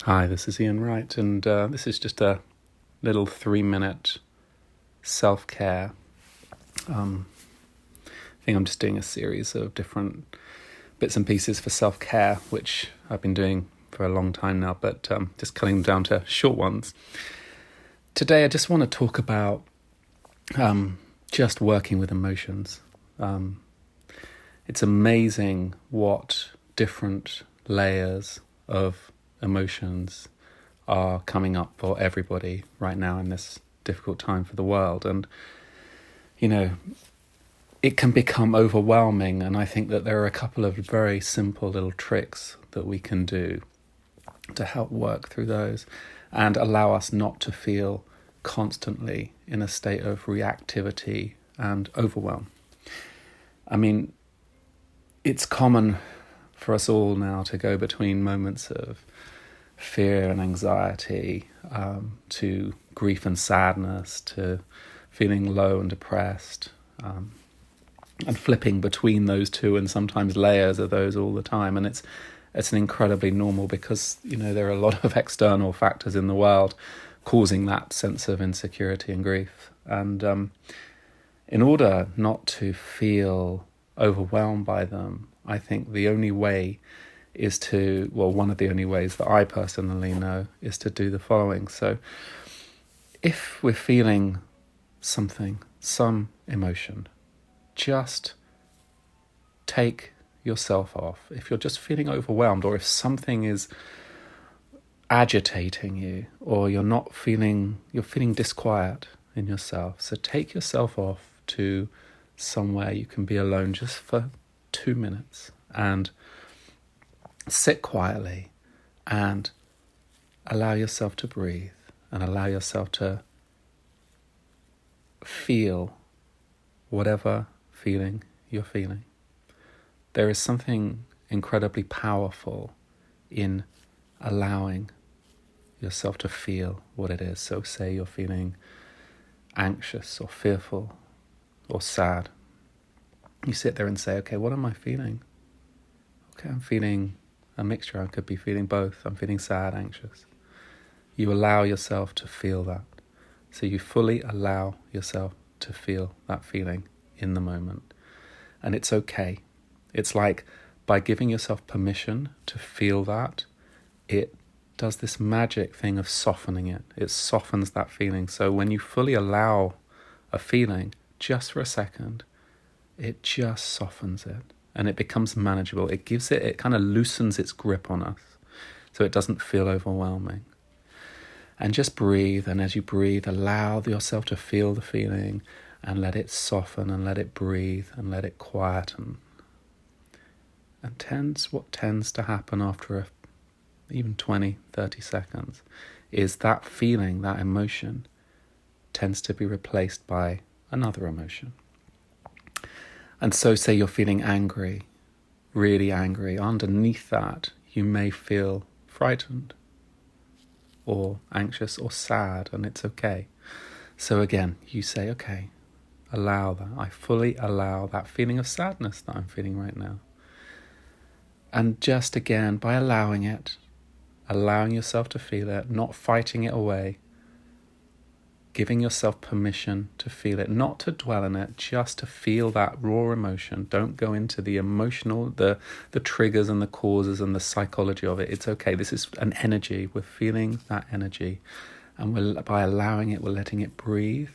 Hi, this is Ian Wright, and this is just a little 3-minute self-care. I think I'm just doing a series of different bits and pieces for self-care, which I've been doing for a long time now, but just cutting them down to short ones. Today, I just want to talk about just working with emotions. It's amazing what different layers of emotions are coming up for everybody right now in this difficult time for the world. And, it can become overwhelming. And I think that there are a couple of very simple little tricks that we can do to help work through those and allow us not to feel constantly in a state of reactivity and overwhelm. I mean, it's common for us all now to go between moments of fear and anxiety, to grief and sadness, to feeling low and depressed, and flipping between those two and sometimes layers of those all the time. And it's an incredibly normal, because there are a lot of external factors in the world causing that sense of insecurity and grief. And in order not to feel overwhelmed by them, I think the only way is to, one of the only ways that I personally know is to do the following. So if we're feeling something, some emotion, just take yourself off. If you're just feeling overwhelmed, or if something is agitating you, or you're feeling disquiet in yourself, so take yourself off to somewhere you can be alone just for 2 minutes and sit quietly and allow yourself to breathe and allow yourself to feel whatever feeling you're feeling. There is something incredibly powerful in allowing yourself to feel what it is. So say you're feeling anxious or fearful or sad. You sit there and say, okay, what am I feeling? Okay, I'm feeling a mixture. I could be feeling both. I'm feeling sad, anxious. You allow yourself to feel that. So you fully allow yourself to feel that feeling in the moment. And it's okay. It's like by giving yourself permission to feel that, it does this magic thing of softening it. It softens that feeling. So when you fully allow a feeling just for a second, it just softens it and it becomes manageable. It kind of loosens its grip on us so it doesn't feel overwhelming. And just breathe, and as you breathe, allow yourself to feel the feeling and let it soften and let it breathe and let it quieten. And what tends to happen after even 20, 30 seconds is that feeling, that emotion, tends to be replaced by another emotion. And so say you're feeling angry, really angry. Underneath that, you may feel frightened or anxious or sad, and it's okay. So again, you say, okay, allow that. I fully allow that feeling of sadness that I'm feeling right now. And just again, by allowing it, allowing yourself to feel it, not fighting it away, giving yourself permission to feel it, not to dwell in it, just to feel that raw emotion. Don't go into the emotional, the triggers and the causes and the psychology of it. It's okay. This is an energy. We're feeling that energy. And by allowing it, we're letting it breathe.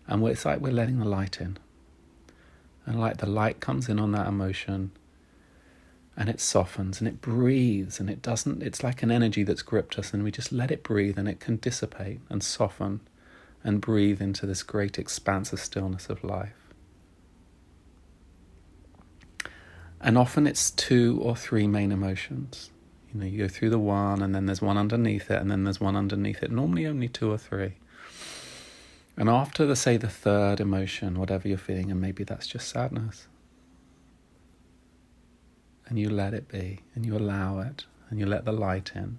And it's like we're letting the light in. And like the light comes in on that emotion, and it softens and it breathes, and it's like an energy that's gripped us, and we just let it breathe, and it can dissipate and soften and breathe into this great expanse of stillness of life. And often it's 2 or 3 main emotions. You go through the one, and then there's one underneath it, and then there's one underneath it, normally only 2 or 3. And after the third emotion, whatever you're feeling, and maybe that's just sadness, and you let it be, and you allow it, and you let the light in,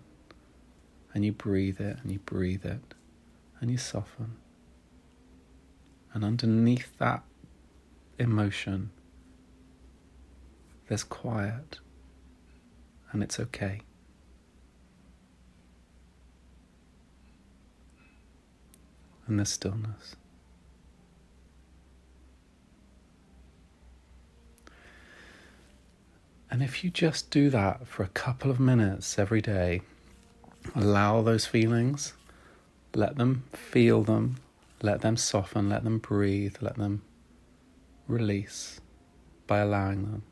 and you breathe it, and you breathe it, and you soften. And underneath that emotion, there's quiet, and it's okay. and this stillness. And if you just do that for a couple of minutes every day, allow those feelings, let them feel them, let them soften, let them breathe, let them release by allowing them.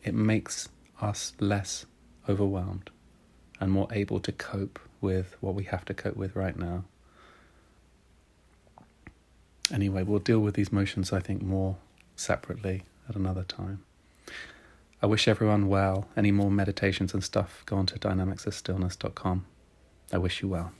It makes us less overwhelmed and more able to cope with what we have to cope with right now. Anyway, we'll deal with these motions, I think, more separately at another time. I wish everyone well. Any more meditations and stuff, go on to dynamicsofstillness.com. I wish you well.